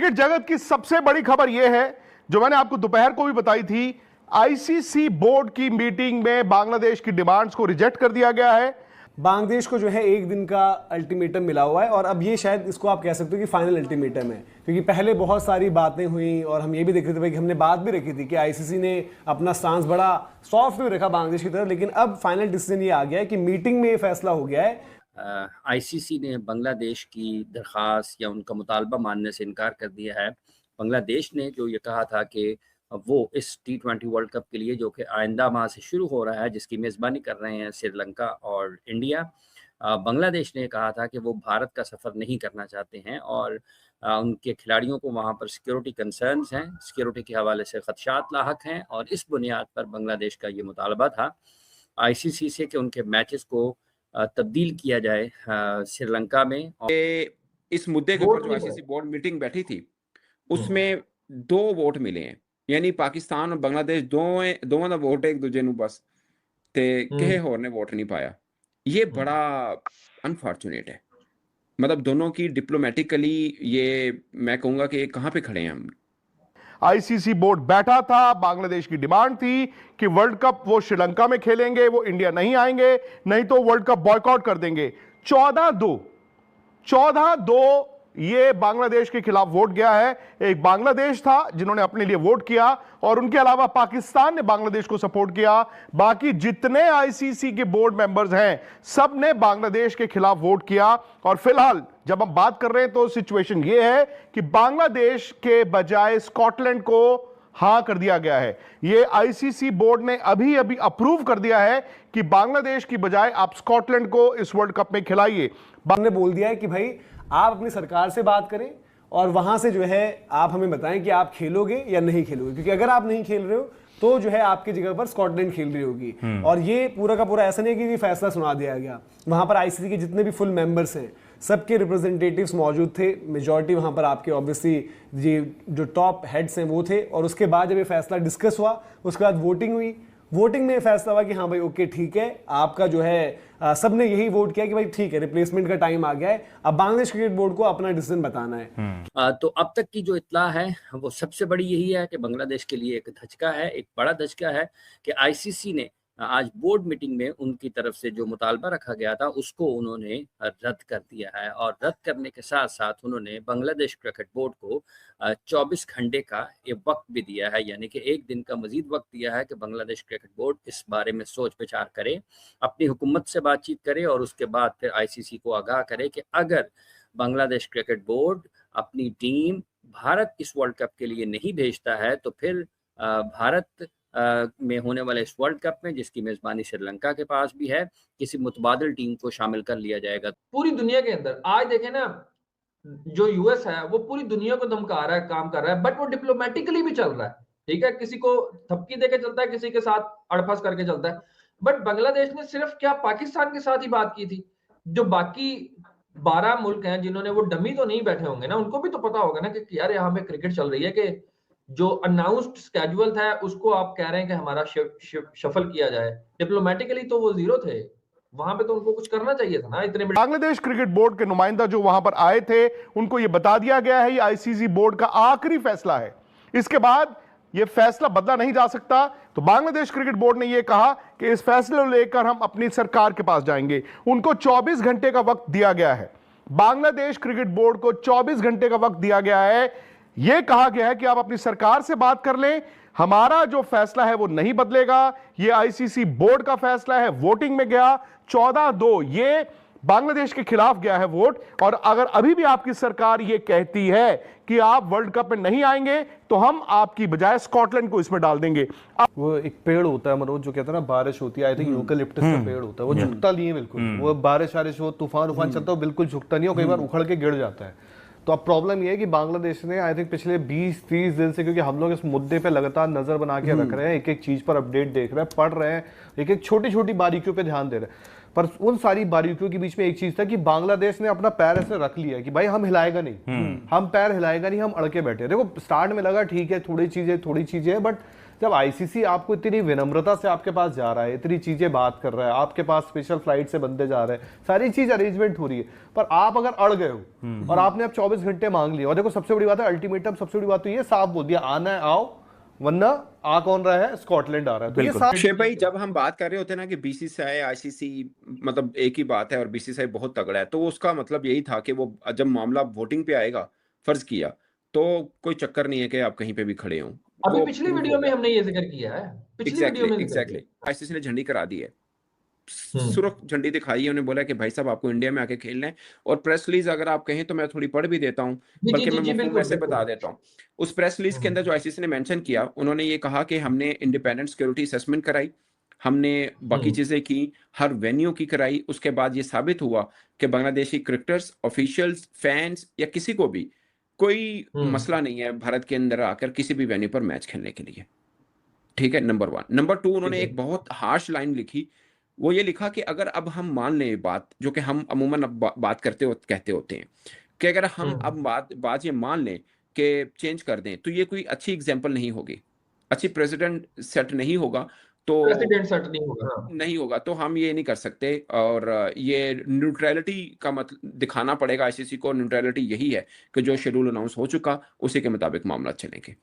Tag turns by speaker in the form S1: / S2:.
S1: Cricket जगत की सबसे बड़ी खबर यह है, जो मैंने आपको दोपहर को भी बताई थी, आईसीसी बोर्ड की मीटिंग में बांग्लादेश की डिमांड्स को रिजेक्ट कर दिया गया है।
S2: बांग्लादेश को जो है एक दिन का अल्टीमेटम मिला हुआ है और अब ये शायद इसको आप कह सकते हो कि फाइनल अल्टीमेटम है, क्योंकि पहले बहुत सारी बातें हुई और हम ये भी देख रहे थे भाई कि हमने बात भी रखी थी कि आईसीसी ने अपना स्टांस बड़ा सॉफ्ट भी रखा बांग्लादेश की तरफ, लेकिन अब फाइनल डिसीजन ये आ गया है कि मीटिंग में ये फैसला हो गया है।
S3: आईसीसी ने बांग्लादेश की दरख्वास्त या उनका मुतालबा मानने से इनकार कर दिया है। बांग्लादेश ने जो ये कहा था कि वो इस T20 वर्ल्ड कप के लिए, जो कि आइंदा माह से शुरू हो रहा है, जिसकी मेज़बानी कर रहे हैं श्रीलंका और इंडिया, बांग्लादेश ने कहा था कि वो भारत का सफ़र नहीं करना चाहते हैं और उनके खिलाड़ियों को वहाँ पर सिक्योरिटी कंसर्न्स हैं, सिक्योरिटी के हवाले से ख़दशात लाहक हैं और इस बुनियाद पर बांग्लादेश का ये मुतालबा था आईसीसी से कि उनके मैचेस को तब्दील किया जाए श्रीलंका में।
S4: इस मुद्दे के ऊपर जो आईसीसी बोर्ड मीटिंग बैठी थी उसमें 2 वोट मिले हैं, यानी पाकिस्तान और बांग्लादेश दोवां दा वोट एक दूजे ਨੂੰ बस ते किसी होर ने वोट नहीं पाया। ये बड़ा अनफॉर्चुनेट है, मतलब दोनों की डिप्लोमेटिकली ये मैं कहूँगा कि कहाँ पे खड़े हैं हम।
S1: आईसीसी बोर्ड बैठा था, बांग्लादेश की डिमांड थी कि वर्ल्ड कप वो श्रीलंका में खेलेंगे, वो इंडिया नहीं आएंगे, नहीं तो वर्ल्ड कप बॉयकॉट कर देंगे। 14-2 ये बांग्लादेश के खिलाफ वोट गया है। एक बांग्लादेश था जिन्होंने अपने लिए वोट किया और उनके अलावा पाकिस्तान ने बांग्लादेश को सपोर्ट किया। बाकी जितने आईसीसी के बोर्ड मेंबर्स हैं सब ने बांग्लादेश के खिलाफ वोट किया और फिलहाल जब हम बात कर रहे हैं तो सिचुएशन ये है कि बांग्लादेश के बजाय स्कॉटलैंड को हां कर दिया गया है। ये आईसीसी बोर्ड ने अभी अभी अप्रूव कर दिया है कि बांग्लादेश की बजाय आप स्कॉटलैंड को इस वर्ल्ड कप में खिलाइए।
S2: ने बोल दिया है कि भाई आप अपनी सरकार से बात करें और वहां से जो है आप हमें बताएं कि आप खेलोगे या नहीं खेलोगे, क्योंकि अगर आप नहीं खेल रहे हो तो जो है आपकी जगह पर स्कॉटलैंड खेल रही होगी। और ये पूरा का पूरा ऐसा नहीं कि ये फैसला सुना दिया गया, वहां पर आईसीसी के जितने भी फुल मेंबर्स हैं सबके रिप्रेजेंटेटिव्स मौजूद थे, मेजॉरिटी वहां पर आपके ऑब्वियसली ये जो टॉप हेड्स हैं वो थे। और उसके बाद जब ये फैसला डिस्कस हुआ उसके बाद वोटिंग हुई, वोटिंग में फैसला हुआ कि हाँ भाई ओके ठीक है, आपका जो है सब ने यही वोट किया कि भाई ठीक है रिप्लेसमेंट का टाइम आ गया है, अब बांग्लादेश क्रिकेट बोर्ड को अपना डिसीजन बताना है।
S3: तो अब तक की जो इत्ला है वो सबसे बड़ी यही है कि बांग्लादेश के लिए एक धचका है, एक बड़ा धचका है कि आईसीसी ने आज बोर्ड मीटिंग में उनकी तरफ से जो मुतालबा रखा गया था उसको उन्होंने रद्द कर दिया है और रद्द करने के साथ साथ उन्होंने बांग्लादेश क्रिकेट बोर्ड को 24 घंटे का ये वक्त भी दिया है, यानी कि एक दिन का मजीद वक्त दिया है कि बांग्लादेश क्रिकेट बोर्ड इस बारे में सोच विचार करे, अपनी हुकूमत से बातचीत करे और उसके बाद फिर आईसीसी को आगाह करे कि अगर बांग्लादेश क्रिकेट बोर्ड अपनी टीम भारत इस वर्ल्ड कप के लिए नहीं भेजता है तो फिर भारत में होने वाले इस वर्ल्ड कप में, जिसकी मेजबानी श्रीलंका के पास भी है, किसी मुतबादिल टीम को शामिल कर लिया जाएगा।
S5: पूरी दुनिया के अंदर आज देखें ना, जो यूएस है वो पूरी दुनिया को धमका रहा है, काम कर रहा है, बट वो डिप्लोमेटिकली भी चल रहा है। ठीक है, किसी को थपकी देके चलता है, किसी के साथ अड़फस करके चलता है, बट बांग्लादेश ने सिर्फ क्या पाकिस्तान के साथ ही बात की थी? जो बाकी 12 मुल्क हैं जिन्होंने, वो डमी तो नहीं बैठे होंगे ना, उनको भी तो पता होगा ना कि यार यहाँ पे क्रिकेट चल रही है, कि जो अनाउंस्ड स्केड्यूल था उसको आप कह रहे हैं कि हमारा शफल किया जाए। डिप्लोमेटिकली तो वो जीरो थे, वहां पे तो उनको कुछ करना चाहिए था ना। इतने
S1: बांग्लादेश क्रिकेट बोर्ड के नुमाइंदा जो वहां पर आए थे उनको यह बता दिया गया है ये आईसीसी बोर्ड का आखिरी फैसला है, इसके बाद यह फैसला बदला नहीं जा सकता। तो बांग्लादेश क्रिकेट बोर्ड ने यह कहा कि इस फैसले को लेकर हम अपनी सरकार के पास जाएंगे। उनको 24 घंटे का वक्त दिया गया है, बांग्लादेश क्रिकेट बोर्ड को 24 घंटे का वक्त दिया गया है। यह कहा गया है कि आप अपनी सरकार से बात कर लें, हमारा जो फैसला है वो नहीं बदलेगा। यह आईसीसी बोर्ड का फैसला है, वोटिंग में गया 14-2, ये बांग्लादेश के खिलाफ गया है वोट। और अगर अभी भी आपकी सरकार ये कहती है कि आप वर्ल्ड कप में नहीं आएंगे तो हम आपकी बजाय स्कॉटलैंड को इसमें डाल देंगे।
S6: वो एक पेड़ होता है मनोज, जो कहते हैं ना बारिश होती है, आई थिंक यूकलिप्टस का पेड़ होता है, वो झुकता नहीं है बिल्कुल। वो बारिश हो, तूफान चलता है, बिल्कुल झुकता नहीं है, कई बार उखड़ के गिर जाता है। तो अब प्रॉब्लम ये है कि बांग्लादेश ने आई थिंक पिछले 20-30 दिन से, क्योंकि हम लोग इस मुद्दे पे लगातार नजर बना के रख रहे हैं, एक एक चीज पर अपडेट देख रहे हैं, पढ़ रहे हैं, एक एक छोटी छोटी बारीकियों पे ध्यान दे रहे हैं, पर उन सारी बारीकियों के बीच में एक चीज था कि बांग्लादेश ने अपना पैर ऐसे रख लिया कि भाई हम हिलाएगा नहीं, हम पैर हिलाएगा नहीं, हम अड़के बैठे। देखो स्टार्ट में लगा ठीक है थोड़ी चीजें, बट जब आईसीसी आपको इतनी विनम्रता से आपके पास जा रहा है, इतनी चीजें बात कर रहा है, आपके पास स्पेशल फ्लाइट से बंदे जा रहे हैं, सारी चीज अरेंजमेंट हो रही है, पर आप अगर अड़ गए हो और आपने अब 24 घंटे मांग लिए, और देखो सबसे बड़ी बात है अल्टीमेटम, सबसे बड़ी बात तो ये साफ बोल दिया आना है आओ, वरना आ कौन रहा है, स्कॉटलैंड आ रहा है। तो ये साफ
S4: शेख भाई जब हम बात कर रहे होते हैं ना कि बीसीसीआई आईसीसी मतलब एक ही बात है और बीसीसीआई बहुत तगड़ा है, तो उसका मतलब यही था कि वो जब मामला वोटिंग पे आएगा, फर्ज किया तो कोई चक्कर नहीं है कि आप कहीं पे भी खड़े हों।
S5: अभी पिछली वीडियो में हमने ये जिक्र किया है, पिछली वीडियो में
S4: एग्जैक्टली आईसीसी ने झंडी करा दी है, सुरख झंडी दिखाई है, उन्हें बोला कि भाई साहब आपको इंडिया में आके खेलना है। और प्रेस रिलीज अगर आप कहें तो मैं थोड़ी पढ़ भी देता हूँ, बल्कि मैं मफहूम ऐसे बता देता हूँ। उस प्रेस रिलीज के अंदर जो आईसीसी ने मेंशन किया, उन्होंने ये कहा कि हमने इंडिपेंडेंट सिक्योरिटी असेसमेंट कराई, हमने बाकी चीजें की, हर वेन्यू की कराई। उसके बाद ये साबित हुआ कि बांग्लादेशी क्रिकेटर्स, ऑफिशियल्स, फैंस या किसी को भी कोई मसला नहीं है भारत के अंदर आकर किसी भी वेन्यू पर मैच खेलने के लिए। ठीक है, नंबर 1। नंबर 2, उन्होंने एक बहुत हार्श लाइन लिखी, वो ये लिखा कि अगर अब हम मान लें बात जो कि हम अमूमन अब बात कहते होते हैं कि अगर हम अब बात ये मान लें कि चेंज कर दें, तो ये कोई अच्छी एग्जांपल नहीं होगी, अच्छी प्रेसिडेंट सेट नहीं होगा, तो
S5: प्रेसिडेंट सेट नहीं होगा,
S4: तो हम ये नहीं कर सकते। और ये न्यूट्रलिटी का मतलब दिखाना पड़ेगा आईसीसी को। न्यूट्रलिटी यही है कि जो शेड्यूल अनाउंस हो चुका उसी के मुताबिक मामला चलेंगे।